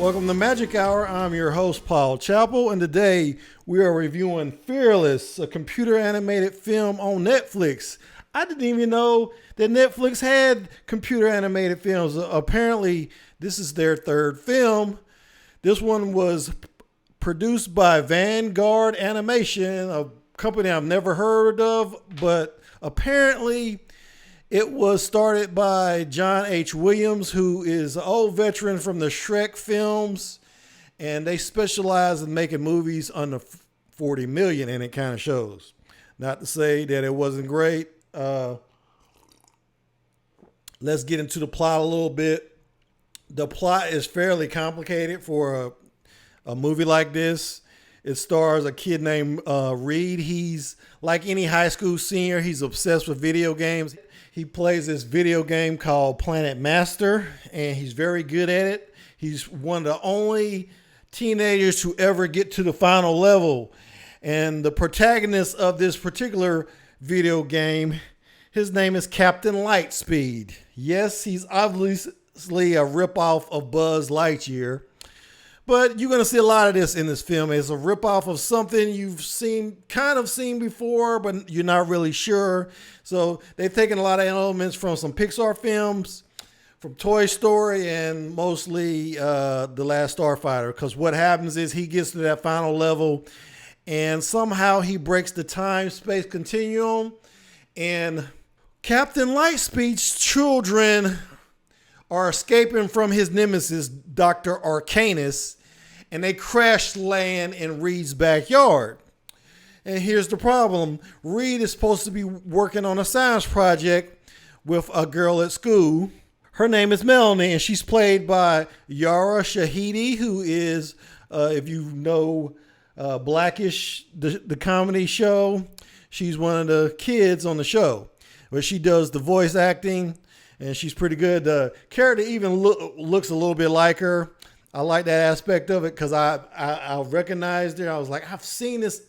Welcome to Magic Hour. I'm your host, Paul Chappell, and today we are reviewing Fearless, a computer animated film on Netflix. I didn't even know that Netflix had computer animated films. Apparently, this is their third film. This one was produced by Vanguard Animation, a company I've never heard of, but apparently it was started by John H. Williams, who is an old veteran from the Shrek films, and they specialize in making movies under 40 million, and it kind of shows. Not to say that it wasn't great. Let's get into the plot a little bit. The plot is fairly complicated for a movie like this. It stars a kid named Reed. He's like any high school senior. He's obsessed with video games. He plays this video game called Planet Master, and he's very good at it. He's one of the only teenagers who ever get to the final level. And the protagonist of this particular video game, his name is Captain Lightspeed. Yes, he's obviously a ripoff of Buzz Lightyear. But you're going to see a lot of this in this film. It's a ripoff of something you've kind of seen before, but you're not really sure. So they've taken a lot of elements from some Pixar films, from Toy Story, and mostly The Last Starfighter. Because what happens is he gets to that final level, and somehow he breaks the time-space continuum. And Captain Lightspeed's children are escaping from his nemesis, Dr. Arcanus, and they crash land in Reed's backyard. And here's the problem. Reed is supposed to be working on a science project with a girl at school. Her name is Melanie, and she's played by Yara Shahidi, who is, if you know Blackish, the comedy show, she's one of the kids on the show, where she does the voice acting. And she's pretty good. The character even looks a little bit like her. I like that aspect of it because I recognized her. I was like, I've seen this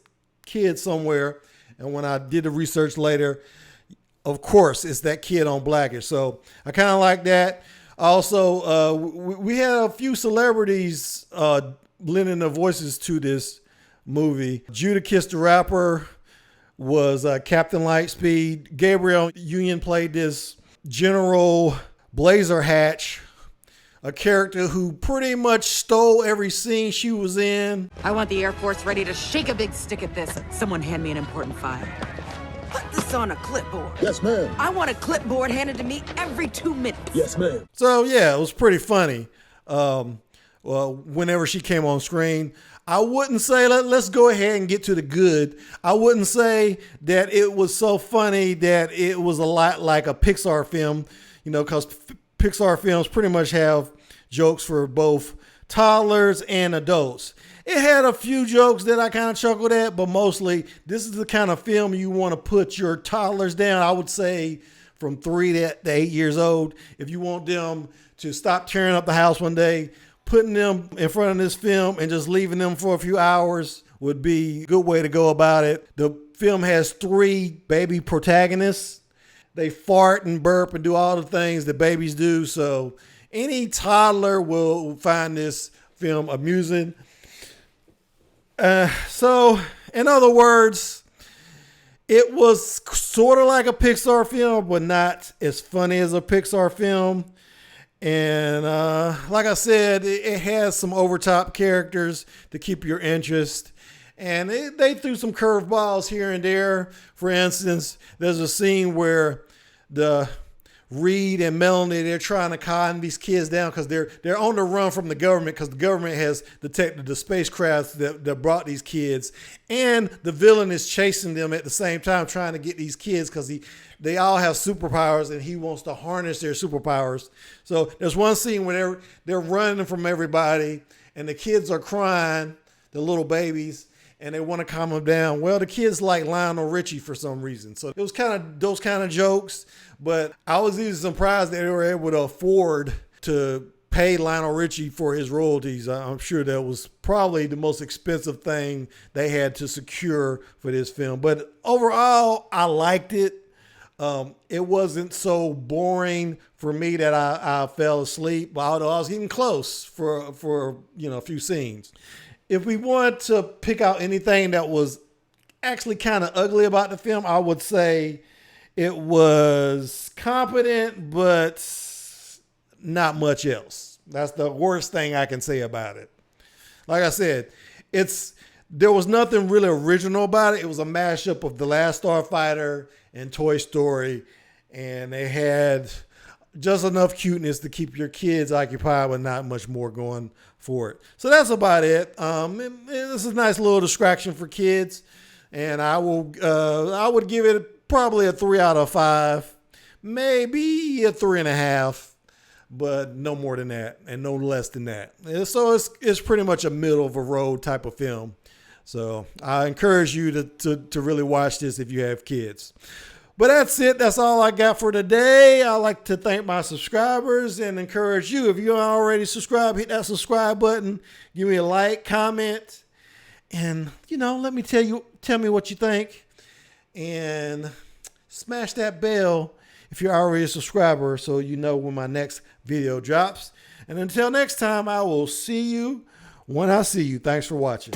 kid somewhere. And when I did the research later, of course, it's that kid on Blackish. So I kind of like that. Also, we had a few celebrities lending their voices to this movie. Judakis the rapper was Captain Lightspeed. Gabriel Union played this General Blazer Hatch, a character who pretty much stole every scene she was in. I want the Air Force ready to shake a big stick at this. Someone hand me an important file. Put this on a clipboard. Yes, ma'am. I want a clipboard handed to me every 2 minutes. Yes, ma'am. So yeah, it was pretty funny. Whenever she came on screen, I wouldn't say, let's go ahead and get to the good. I wouldn't say that it was so funny that it was a lot like a Pixar film, because Pixar films pretty much have jokes for both toddlers and adults. It had a few jokes that I kind of chuckled at, but mostly this is the kind of film you want to put your toddlers down. I would say from 3 to 8 years old. If you want them to stop tearing up the house one day, putting them in front of this film and just leaving them for a few hours would be a good way to go about it. The film has 3 baby protagonists. They fart and burp and do all the things that babies do. So any toddler will find this film amusing. So in other words, it was sort of like a Pixar film, but not as funny as a Pixar film. And like I said, it has some overtop characters to keep your interest. And they threw some curveballs here and there. For instance, there's a scene where the Reed and Melanie, they're trying to calm these kids down because they're on the run from the government, because the government has detected the spacecraft that brought these kids. And the villain is chasing them at the same time, trying to get these kids because they all have superpowers and he wants to harness their superpowers. So there's one scene where they're running from everybody and the kids are crying, the little babies, and they want to calm them down. Well, the kids like Lionel Richie for some reason. So it was kind of those kind of jokes, but I was even surprised that they were able to afford to pay Lionel Richie for his royalties. I'm sure that was probably the most expensive thing they had to secure for this film. But overall, I liked it. It wasn't so boring for me that I fell asleep, although I was getting close for a few scenes. If we wanted to pick out anything that was actually kind of ugly about the film, I would say it was competent, but not much else. That's the worst thing I can say about it. Like I said, there was nothing really original about it. It was a mashup of The Last Starfighter and Toy Story, and they had just enough cuteness to keep your kids occupied, but not much more going for it. So that's about it. This is a nice little distraction for kids, and I would give it probably a 3 out of 5, maybe a 3.5. But no more than that, and no less than that. And so it's pretty much a middle of a road type of film. So I encourage you to really watch this if you have kids. But that's it. That's all I got for today. I'd like to thank my subscribers and encourage you, if you're already subscribed, hit that subscribe button. Give me a like, comment, and tell me what you think, and smash that bell if you're already a subscriber, so you know when my next video drops. And until next time, I will see you when I see you. Thanks for watching.